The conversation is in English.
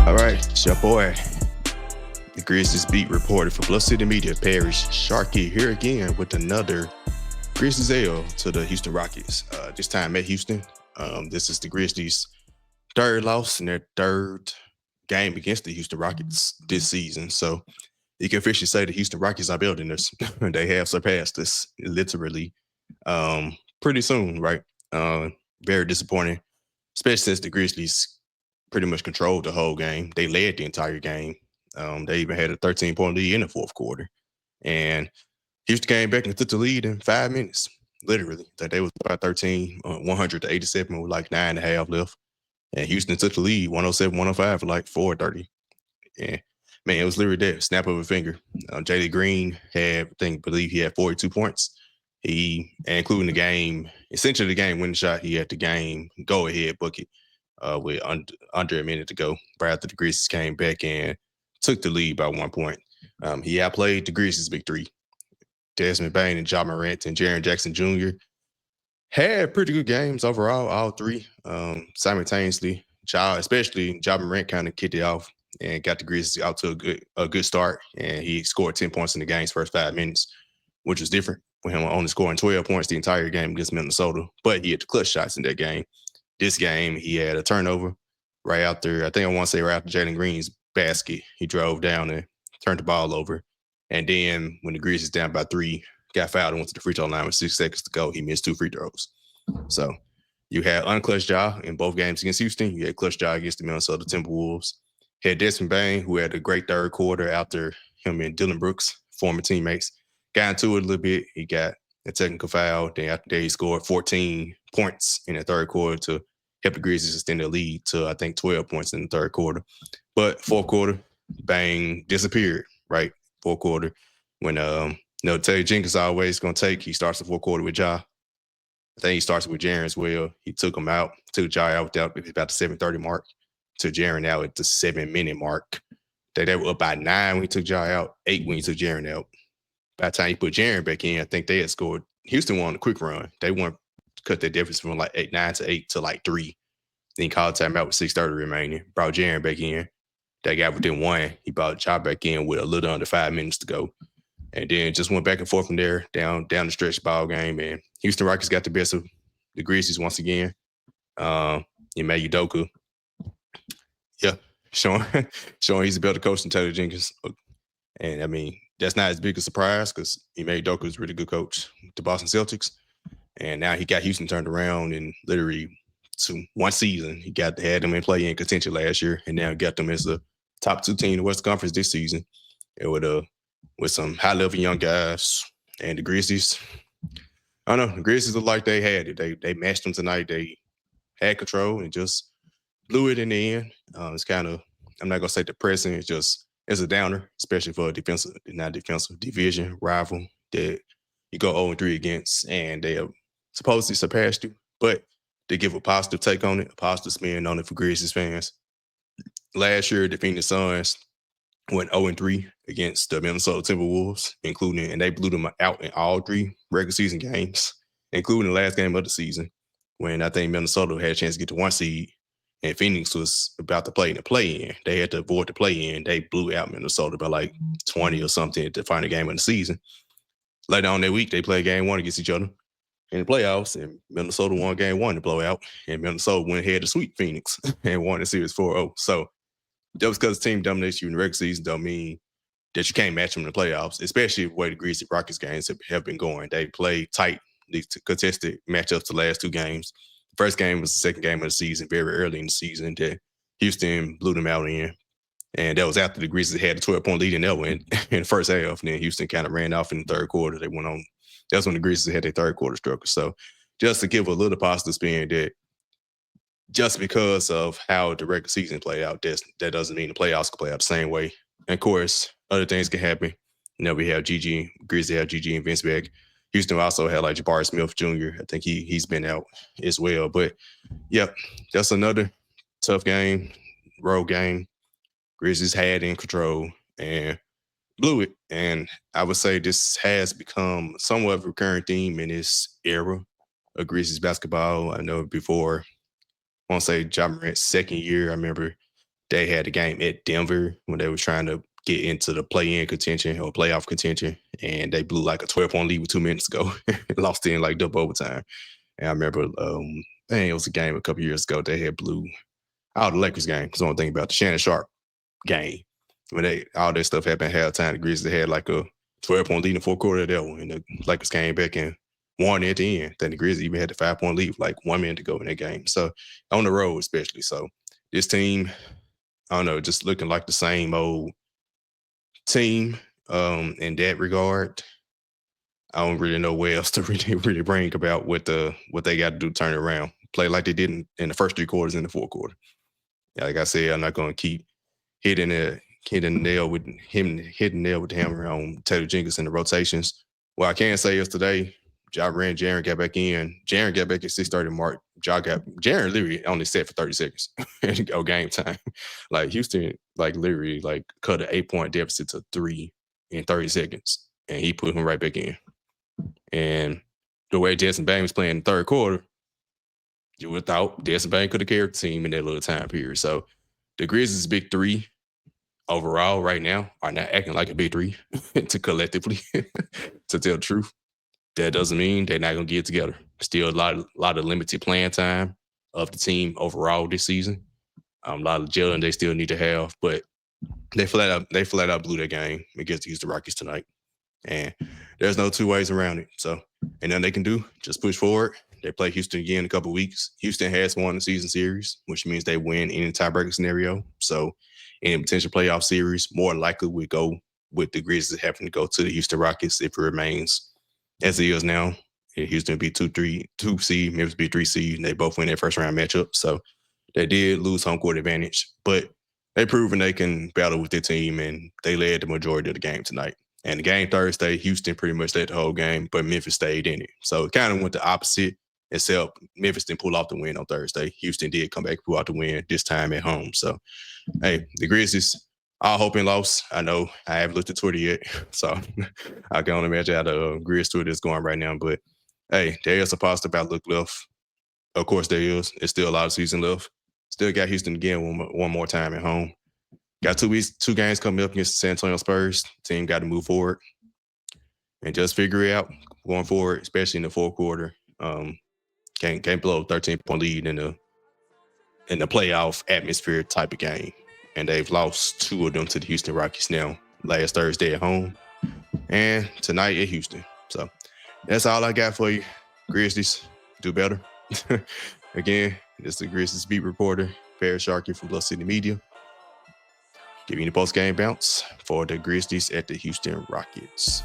All right, it's your boy, the Grizzlies beat reporter for Bluff City Media, Parish Sharkey, here again with another Grizzlies L to the Houston Rockets. This time at Houston. This is the Grizzlies' third loss in their third game against the Houston Rockets this season. So you can officially say the Houston Rockets are building us. They have surpassed us literally pretty soon, right? Very disappointing, especially since the Grizzlies pretty much controlled the whole game. They led the entire game. They even had a 13-point lead in the fourth quarter. And Houston came back and took the lead in 5 minutes, literally. That they was about 13, 100 to 87 with like 9.5 left. And Houston took the lead 107-105 for like 4:30. And man, it was literally that snap of a finger. Jalen Green believe he had 42 points. Including the game, essentially the game winning shot, he had the game go ahead bucket with under a minute to go, right after the Grizzlies came back and took the lead by 1 point. He outplayed the Grizzlies' big three. Desmond Bane and Ja Morant and Jaren Jackson Jr. had pretty good games overall, all three simultaneously. Especially Ja Morant kind of kicked it off and got the Grizzlies out to a good start, and he scored 10 points in the game's first 5 minutes, which was different with him only scoring 12 points the entire game against Minnesota. But he had the clutch shots in that game. This game, he had a turnover right after, I want to say right after Jalen Green's basket. He drove down and turned the ball over. And then when the Grizzlies down by 3, got fouled and went to the free throw line with 6 seconds to go, he missed 2 free throws. So you had unclutched Ja in both games against Houston. You had clutch Ja against the Minnesota Timberwolves. Had Desmond Bane, who had a great third quarter after him and Dylan Brooks, former teammates, got into it a little bit. He got a technical foul. Then after that, he scored 14 points in the third quarter to help the Grizzlies extend their lead to, 12 points in the third quarter. But fourth quarter, Bang disappeared, right? Fourth quarter. When Taylor Jenkins always going to take, he starts the fourth quarter with Ja. I think he starts with Jaren as well. He took him out, took Ja out about the 7:30 mark, took Jaren out at the 7-minute mark. They were up by 9 when he took Ja out, 8 when he took Jaren out. By the time he put Jaren back in, I think they had scored. Houston won a quick run. They won, cut their difference from like 9 to 8 to like 3. Then he called timeout with 6:30 remaining. Brought Jaren back in. That guy within 1. He brought Ja back in with a little under 5 minutes to go. And then just went back and forth from there, down the stretch ball game. And Houston Rockets got the best of the Grizzlies once again. Ime Udoka, yeah, showing he's a better coach than Taylor Jenkins. And I mean, that's not as big a surprise because Ime Udoka is a really good coach with the Boston Celtics. And now he got Houston turned around in literally one season. He had them in play-in contention last year, and now got them as a top 2 team in the Western Conference this season. And with some high-level young guys. And the Grizzlies, I don't know, the Grizzlies look like they had it. They matched them tonight. They had control and just blew it in the end. It's kind of, I'm not going to say depressing. It's a downer, especially for a division rival that you go 0-3 against, and they have supposedly surpassed you. But they give a positive take on it, a positive spin on it for Grizzlies fans. Last year, the Phoenix Suns went 0-3 against the Minnesota Timberwolves, and they blew them out in all 3 regular season games, including the last game of the season, when I think Minnesota had a chance to get to 1 seed, and Phoenix was about to play in the play-in. They had to avoid the play-in. They blew out Minnesota by like 20 or something at the final game of the season. Later on that week, they played game 1 against each other in the playoffs, and Minnesota won game 1 to blow out, and Minnesota went ahead to sweep Phoenix and won the series 4-0. So just because the team dominates you in the regular season don't mean that you can't match them in the playoffs, especially the way the Grizzlies Rockets games have been going. They played tight, these contested matchups the last 2 games. The first game was the second game of the season, very early in the season, that Houston blew them out in. And that was after the Grizzlies had a 12-point lead in the first half. And then Houston kind of ran off in the third quarter. They went on. That's when the Grizzlies had their third quarter struggle. So just to give a little positive spin that just because of how the regular season played out, that doesn't mean the playoffs can play out the same way. And of course, other things can happen. We have Grizzlies have GG and Vince back. Houston also had like Jabari Smith Jr. I think he's been out as well. But yep, that's another tough game, road game. Grizzlies had in control and blew it. And I would say this has become somewhat of a recurring theme in this era of Grizzlies basketball. I know before, I want to say Ja Morant's second year, I remember They had a game at Denver when they were trying to get into the play-in contention or playoff contention, and they blew like a 12-point lead with 2 minutes to go. Lost in like double overtime. And I remember, I think it was a game a couple years ago. They had blew out the Lakers game. Because the only thing about the Shannon Sharp game, when all that stuff happened at halftime, the Grizzlies had like a 12-point lead in the fourth quarter of that one, and the Lakers came back and won at the end. Then the Grizzlies even had the 5-point lead with like 1 minute to go in that game. So on the road, especially. So this team, I don't know, just looking like the same old team in that regard. I don't really know where else to really bring about what they got to do to turn it around. Play like they did in the first 3 quarters in the fourth quarter. Yeah, like I said, I'm not going to keep hitting the nail with the hammer on Taylor Jenkins in the rotations. What I can say is today, Jaren got back in. Jaren got back at 6:30 mark. Jaren literally only set for 30 seconds and go game time. Like Houston, like literally like cut an 8-point deficit to 3 in 30 seconds. And he put him right back in. And the way Desmond Bane was playing in the third quarter, you would have thought Desmond Bane could have carried the team in that little time period. So the Grizzlies' big three overall right now are not acting like a big three to collectively to tell the truth. That doesn't mean they're not going to get together. Still a lot of limited playing time of the team overall this season. A lot of gelling they still need to have, but they flat out blew that game against the Houston Rockets tonight. And there's no two ways around it. So, and then they can do, just push forward. They play Houston again in a couple of weeks. Houston has won the season series, which means they win any tiebreaker scenario. So, any potential playoff series more likely would go with the Grizzlies having to go to the Houston Rockets if it remains as it is now. Houston would be 2 seed, Memphis be 3 seed, and they both win their first round matchup. So, they did lose home court advantage, but they proven they can battle with their team, and they led the majority of the game tonight. And the game Thursday, Houston pretty much led the whole game, but Memphis stayed in it. So it kind of went the opposite, except Memphis didn't pull off the win on Thursday. Houston did come back and pull out the win, this time at home. So, hey, the Grizzlies, all hope and loss. I know I haven't looked at Twitter yet, so I can only imagine how the Grizz Twitter is going right now. But, hey, there is a positive outlook left. Of course there is. There's still a lot of season left. Still got Houston again one more time at home. Got 2 games coming up against the San Antonio Spurs. Team got to move forward and just figure it out going forward, especially in the fourth quarter. Can't blow a 13-point lead in the playoff atmosphere type of game. And they've lost 2 of them to the Houston Rockets now. Last Thursday at home and tonight at Houston. So that's all I got for you. Grizzlies, do better. Again, this is the Grizzlies beat reporter, Parish Sharkey from Bluff City Media. Giving you the post-game bounce for the Grizzlies at the Houston Rockets.